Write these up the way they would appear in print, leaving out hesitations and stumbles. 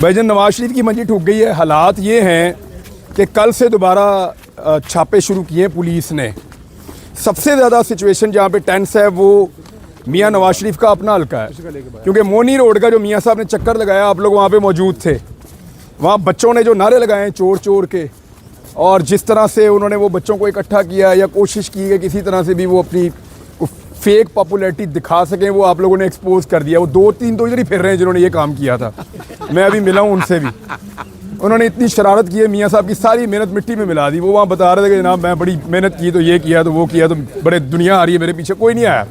भाईजान नवाज शरीफ की मंजी ठुक गई है। हालात ये हैं कि कल से दोबारा छापे शुरू किए पुलिस ने। सबसे ज़्यादा सिचुएशन जहाँ पे टेंस है वो मियाँ नवाज शरीफ का अपना हल्का है, क्योंकि मोनी रोड का जो मियाँ साहब ने चक्कर लगाया, आप लोग वहाँ पे मौजूद थे। वहाँ बच्चों ने जो नारे लगाए हैं चोर चोर के, और जिस तरह से उन्होंने वो बच्चों को इकट्ठा किया या कोशिश की है किसी तरह से भी वो अपनी फेक पॉपुलैरिटी दिखा सकें, वो आप लोगों ने एक्सपोज कर दिया। वो दो तीन तो इधर ही फिर रहे हैं जिन्होंने ये काम किया था। मैं अभी मिला हूँ उनसे भी। उन्होंने इतनी शरारत की है, मियाँ साहब की सारी मेहनत मिट्टी में मिला दी। वो वहाँ बता रहे थे कि जनाब मैं बड़ी मेहनत की, तो ये किया तो वो किया, तो बड़े दुनिया आ रही है मेरे पीछे, कोई नहीं आया।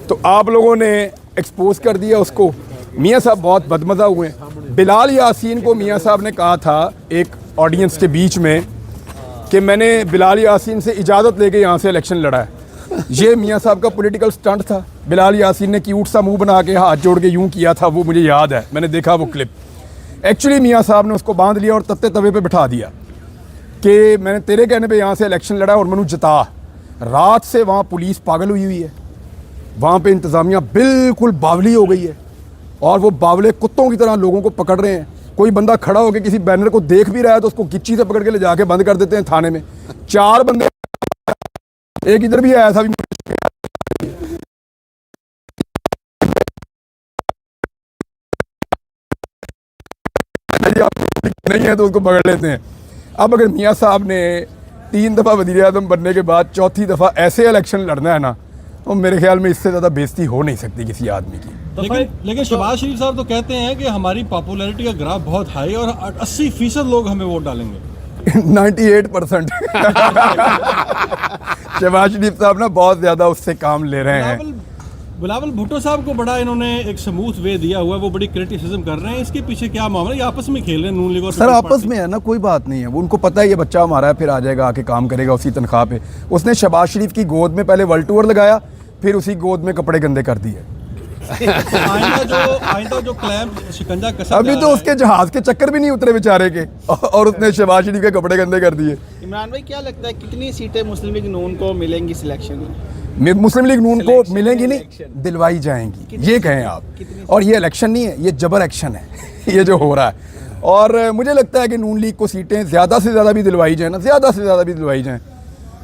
तो आप लोगों ने एक्सपोज कर दिया उसको। मियाँ साहब बहुत बदमज़ा हुए। बिलाल यासीन को मियाँ साहब ने कहा था एक ऑडियंस के बीच में कि मैंने बिलाल यासीन से इजाज़त लेके यहाँ से इलेक्शन लड़ा है। ये मियाँ साहब का पॉलिटिकल स्टंट था। बिलाल यासीन ने क्यूट सा मुंह बना के हाथ जोड़ के यूं किया था, वो मुझे याद है, मैंने देखा वो क्लिप। एक्चुअली मियाँ साहब ने उसको बांध लिया और तत्ते तवे पे बिठा दिया कि मैंने तेरे कहने पे यहाँ से इलेक्शन लड़ा और मैंने जिता। रात से वहाँ पुलिस पागल हुई हुई है, वहाँ पे इंतज़ामिया बिल्कुल बावली हो गई है, और वो बावले कुत्तों की तरह लोगों को पकड़ रहे हैं। कोई बंदा खड़ा होकर किसी बैनर को देख भी रहा है तो उसको गिच्ची से पकड़ के ले जाके बंद कर देते हैं थाने में। 4 बंदे, एक इधर भी आया था भी नहीं है तो उसको पकड़ लेते हैं। अब अगर मियाँ साहब ने 3 दफ़ा वज़ीर आज़म बनने के बाद 4थी दफ़ा ऐसे इलेक्शन लड़ना है ना, तो मेरे ख्याल में इससे ज़्यादा बेइज्जती हो नहीं सकती किसी आदमी की। लेकिन शहबाज शरीफ साहब तो कहते हैं कि हमारी पॉपुलैरिटी का ग्राफ बहुत हाई और 80% लोग हमें वोट डालेंगे। 98% शहबाज शरीफ साहब ना बहुत ज़्यादा उससे काम ले रहे हैं। बिलावल भुट्टो साहब को बड़ा इन्होंने एक स्मूथ वे दिया हुआ है, वो बड़ी क्रिटिसिज्म कर रहे हैं। इसके पीछे क्या मामला है? ये आपस में खेल रहे हैं नून लीग और सर आपस में है ना, कोई बात नहीं है। वो उनको पता है ये बच्चा हमारा है, फिर आ जाएगा आके काम करेगा उसी तनख्वाह पे। उसने शहबाज शरीफ की गोद में पहले वर्ल्ड टूर लगाया, फिर उसी गोद में कपड़े गंदे कर दिए। आइंदा जो क्लैम शिकंजा कसा अभी तो उसके जहाज के चक्कर भी नहीं उतरे बेचारे के, और उसने शहबाज शरीफ के कपड़े गंदे कर दिए। इमरान भाई क्या लगता है कितनी सीटें मुस्लिम लीग नून को मिलेंगी सिलेक्शन में? मुस्लिम लीग नून को मिलेंगी नहीं, दिलवाई जाएंगी, ये कहें आप। और ये इलेक्शन नहीं है, ये जबर एक्शन है ये जो हो रहा है। और मुझे लगता है कि नून लीग को सीटें ज़्यादा से ज़्यादा भी दिलवाई जाए ना, ज़्यादा से ज़्यादा भी दिलवाई जाएँ,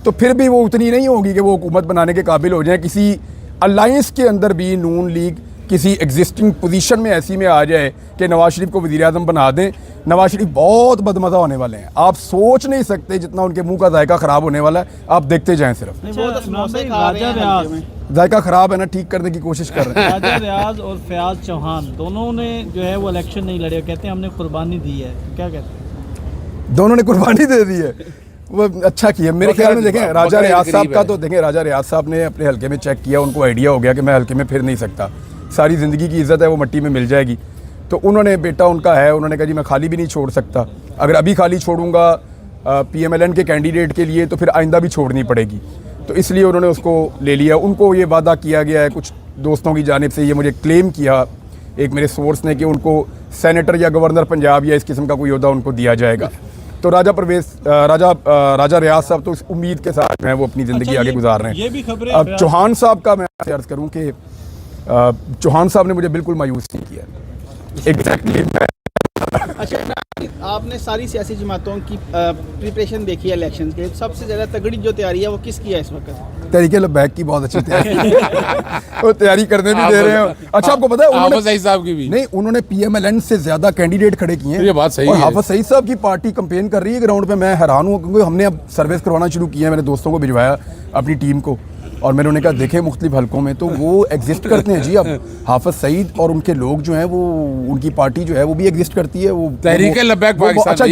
तो फिर भी वो उतनी नहीं होगी कि वो हुकूमत बनाने के काबिल हो जाए। किसी अलायंस के अंदर भी नून लीग किसी एग्जिस्टिंग पोजीशन में ऐसी में आ जाए कि नवाज शरीफ को वज़ीर आज़म बना दें। नवाज शरीफ बहुत बदमज़ा होने वाले हैं, आप सोच नहीं सकते जितना उनके मुंह का जायका ख़राब होने वाला है। आप देखते जाएं सिर्फ। जायका ख़राब है ना, ठीक करने की कोशिश कर रहे हैं। राजा रियाज और फयाज चौहान दोनों ने जो है वो इलेक्शन नहीं लड़े, कहते हैं हमने कुर्बानी दी है, क्या कहते हैं? दोनों ने कुर्बानी दे दी है, वो अच्छा किया मेरे ख्याल में। देखें राजा रियाज साहब का, तो देखें राजा रियाज साहब ने अपने हल्के में चेक किया, उनको आइडिया हो गया कि मैं हल्के में फिर नहीं सकता, सारी ज़िंदगी की इज़्ज़त है वो मिट्टी में मिल जाएगी। तो उन्होंने, बेटा उनका है, उन्होंने कहा जी मैं खाली भी नहीं छोड़ सकता, अगर अभी खाली छोड़ूंगा PMLN के कैंडिडेट के लिए तो फिर आइंदा भी छोड़नी पड़ेगी। तो इसलिए उन्होंने उसको ले लिया। उनको ये वादा किया गया है कुछ दोस्तों की जानिब से, ये मुझे क्लेम किया एक मेरे सोर्स ने, कि उनको सेनेटर या गवर्नर पंजाब या इस किस्म का कोई ओहदा उनको दिया जाएगा। तो राजा रियाज साहब तो इस उम्मीद के साथ जो है वो अपनी ज़िंदगी आगे गुजार रहे हैं। ये भी खबरें अब चौहान साहब का मैं अर्ज़ करूँ कि चौहान साहब ने मुझे बिल्कुल मायूस नहीं किया। एग्जैक्टली अच्छा, आपने सारी सियासी जमातों की प्रिपरेशन देखी है इलेक्शन के, सबसे ज़्यादा तगड़ी जो तैयारी है वो किसकी है इस वक्त? तहरीक लब्बैक की बहुत अच्छी तैयारी वो तैयारी करने भी दे रहे हैं। अच्छा आपको पता है उन्होंने साहब की भी नहीं, उन्होंने PMLN से ज़्यादा कैंडिडेट खड़े किए हैं। ये बात सही और है। हाफिज सईद साहब की पार्टी कैंपेन कर रही है ग्राउंड पे। मैं हैरान हूँ क्योंकि हमने अब सर्विस करवाना शुरू किया है, मैंने दोस्तों को भिजवाया अपनी टीम को, और मैंने उन्हें कहा देखें मुख्तलिफ हलकों में तो वो एग्जिस्ट करते हैं जी। अब हाफिज सईद और उनके लोग जो हैं वो, उनकी पार्टी जो है वो भी एग्जिस्ट करती है। वो तहरीक लब्बैक पाकिस्तान। अच्छा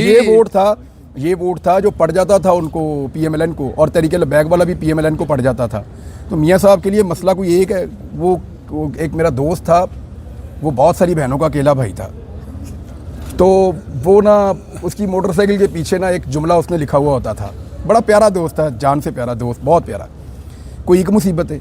ये वोट था जो पड़ जाता था उनको PMLN को, और तहरीक लब्बैक वाला भी PMLN को पड़ जाता था। तो मियाँ साहब के लिए मसला कोई एक है। वो एक मेरा दोस्त था, वो बहुत सारी बहनों का अकेला भाई था, तो वो ना उसकी मोटरसाइकिल के पीछे ना एक जुमला उसने लिखा हुआ होता था। बड़ा प्यारा दोस्त था, जान से प्यारा दोस्त, बहुत प्यारा। कोई एक मुसीबत है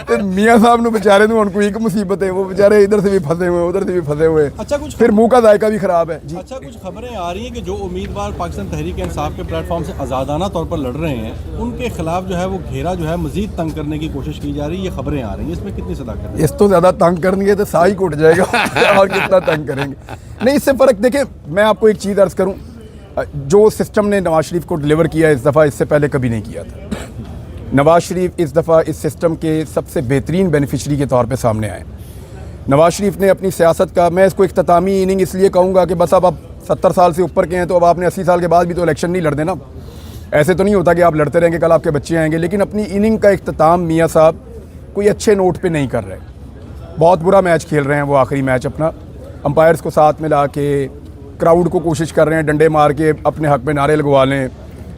ਤੇ ਮੀਆਂ ਸਾਹਿਬ ਨੂੰ ਵਿਚਾਰੇ ਨੂੰ ਹੁਣ ਕੋਈ ਇੱਕ ਮੁਸੀਬਤ है, वो बेचारे इधर से भी फंसे हुए उधर से भी फंसे हुए। अच्छा, कुछ फिर मुंह का जायका भी खराब है जी। अच्छा, कुछ खबरें आ रही हैं कि जो उम्मीदवार पाकिस्तान तहरीक इंसाफ के प्लेटफॉर्म से आज़ादाना तौर पर लड़ रहे हैं, उनके खिलाफ जो है वो घेरा जो है मजीद तंग करने की कोशिश की जा रही है, ये खबरें आ रही हैं, इसमें कितनी सदाकत है? इस तो ज़्यादा तंग करेंगे तो साह ही घुट जाएगा और कितना तंग करेंगे। नहीं, इससे फ़र्क देखें, मैं आपको एक चीज़ अर्ज़ करूं, जो सिस्टम ने नवाज शरीफ को डिलीवर किया इस दफ़ा, इससे पहले कभी नहीं किया था। नवाज शरीफ इस दफ़ा इस सिस्टम के सबसे बेहतरीन बेनिफिशरी के तौर पे सामने आए। नवाज शरीफ ने अपनी सियासत का, मैं इसको इख्तितामी इनिंग इसलिए कहूँगा कि बस अब आप 70 साल से ऊपर के हैं तो अब आपने 80 साल के बाद भी तो इलेक्शन नहीं लड़ देना। ऐसे तो नहीं होता कि आप लड़ते रहेंगे, कल आपके बच्चे आएंगे। लेकिन अपनी इनिंग का इख्तिताम मियाँ साहब कोई अच्छे नोट पर नहीं कर रहे। बहुत बुरा मैच खेल रहे हैं वो, आखिरी मैच अपना अंपायर्स को साथ में ला के, क्राउड को कोशिश कर रहे हैं डंडे मार के अपने हक में नारे लगवा लें।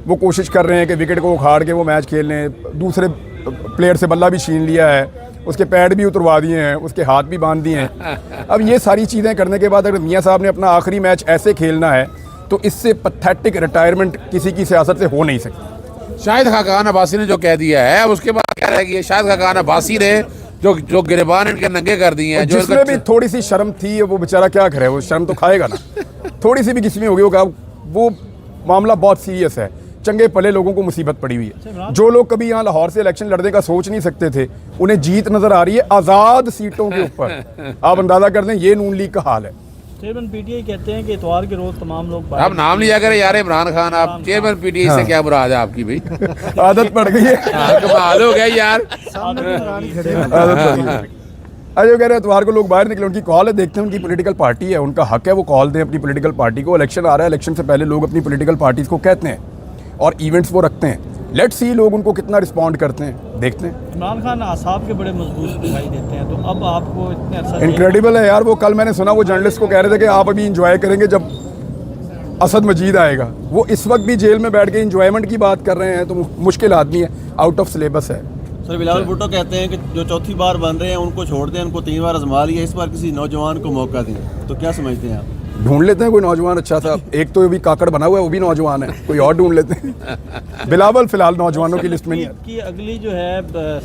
वो कोशिश कर रहे हैं कि विकेट को उखाड़ के वो मैच खेल लें। दूसरे प्लेयर से बल्ला भी छीन लिया है, उसके पैड भी उतरवा दिए हैं, उसके हाथ भी बांध दिए हैं। अब ये सारी चीज़ें करने के बाद अगर मियाँ साहब ने अपना आखिरी मैच ऐसे खेलना है तो इससे पैथेटिक रिटायरमेंट किसी की सियासत से हो नहीं सकती। शाहिद खाकान अब्बासी ने जो कह दिया है, अब उसके बाद क्या रह गया? शाहिद खाकान अब्बासी ने जो गिरबान इनके नंगे कर दिए हैं, जो जिसमें भी थोड़ी सी शर्म थी, वो बेचारा क्या करे, वो शर्म तो खाएगा ना। थोड़ी सी भी किसी में होगी वो मामला बहुत सीरियस है। चंगे पले लोगों को मुसीबत पड़ी हुई है। जो लोग कभी यहाँ लाहौर से इलेक्शन लड़ने का सोच नहीं सकते थे, उन्हें जीत नजर आ रही है आज़ाद सीटों के ऊपर। आप अंदाजा कर दें ये नून लीग का हाल है। चेयरमैन पीटीआई कहते हैं कि इतवार के रोज तमाम लोग आप नाम लिया करें यार इमरान खान, आप चेयरमैन पीटीआई से क्या मुराद है आपकी भाई? आदत पड़ गई है, कमाल हो गया यार। आदत पड़ गई। अजय कह रहे हैं इतवार को लोग बाहर निकले, उनकी कॉल है, देखते हैं, उनकी पॉलिटिकल पार्टी है, उनका हक है, वो कॉल दें अपनी पॉलिटिकल पार्टी को। इलेक्शन आ रहा है, इलेक्शन से पहले लोग अपनी पॉलिटिकल पार्टीज को कहते हैं और इवेंट्स वो रखते हैं। लेट्स सी लोग उनको कितना रिस्पॉन्ड करते हैं, देखते हैं। इमरान खान आसाब के बड़े मजबूत दिखाई देते हैं, तो अब आपको इतने अरसा इनक्रेडिबल है यार वो। कल मैंने सुना वो जर्नलिस्ट को कह रहे थे कि आप अभी इंजॉय करेंगे जब असद मजीद आएगा। वो इस वक्त भी जेल में बैठ के इंजॉयमेंट की बात कर रहे हैं, तो मुश्किल आदमी है, आउट ऑफ सिलेबस है। सर बिलावल भुट्टो कहते हैं कि जो चौथी बार बन रहे हैं उनको छोड़ दें, उनको 3 बार आजमा लिया, इस बार किसी नौजवान को मौका दें, तो क्या समझते हैं आप? ढूंढ लेते हैं कोई नौजवान अच्छा सा। एक तो अभी काकड़ बना हुआ है, वो भी नौजवान है, कोई और ढूंढ लेते हैं। बिलावल फिलहाल नौजवानों की लिस्ट में नहीं है। की अगली जो है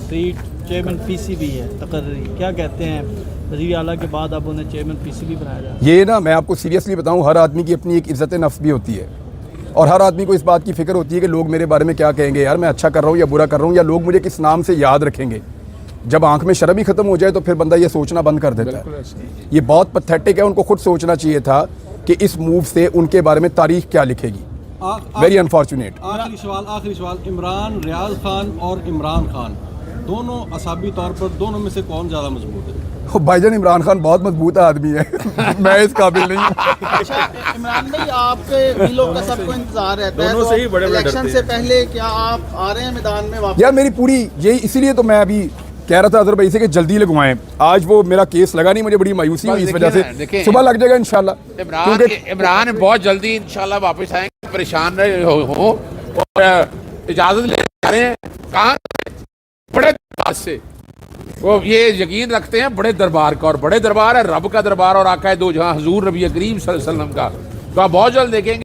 सीट चेयरमैन पीसीबी है तकर्री, क्या कहते हैं? वज़ीर आला के बाद अब उन्हें चेयरमैन पीसीबी बनाया जाए। ये ना, मैं आपको सीरियसली बताऊं, हर आदमी की अपनी एक इज्जत नफ्स भी होती है और हर आदमी को इस बात की फिक्र होती है कि लोग मेरे बारे में क्या कहेंगे, यार मैं अच्छा कर रहा हूँ या बुरा कर रहा हूँ, या लोग मुझे किस नाम से याद रखेंगे। जब आंख में शर्म ही खत्म हो जाए तो फिर बंदा ये सोचना बंद कर देता है। ये बहुत पैथेटिक है, उनको खुद सोचना चाहिए था कि इस मूव से उनके बारे में तारीख क्या लिखेगी। Very unfortunate. आखिरी सवाल, इमरान, रियाज खान और इमरान खान दोनों असाबी तौर पर, दोनों में से कौन ज़्यादा मजबूत है? भाईजान इमरान खान बहुत मजबूत आदमी है मैं इस काबिल नहीं हूँ। अच्छा इमरान भाई, आपके दिलों का सबको इंतजार रहता है, दोनों से ही बड़े-बड़े इलेक्शन डरते से हैं। पहले क्या आप आ रहे हैं मैदान में वापस? यार मेरी पूरी यही, इसीलिए तो मैं अभी कह रहा था अजहर भाई से कि जल्दी लगवाएं। आज वो मेरा केस लगा नहीं, मुझे बड़ी मायूसी हुई इस वजह से। सुबह लग जाएगा इंशाल्लाह। इमरान बहुत जल्दी इंशाल्लाह वापस आएंगे, परेशान रहे हो और इजाजत ले रहे हैं कहाँ बड़े दरबार से। वो ये यकीन रखते हैं बड़े दरबार का, और बड़े दरबार है रब का दरबार और आका है दो जहां हुजूर नबी करीम सल्लल्लाहु अलैहि वसल्लम का। तो आप बहुत जल्द देखेंगे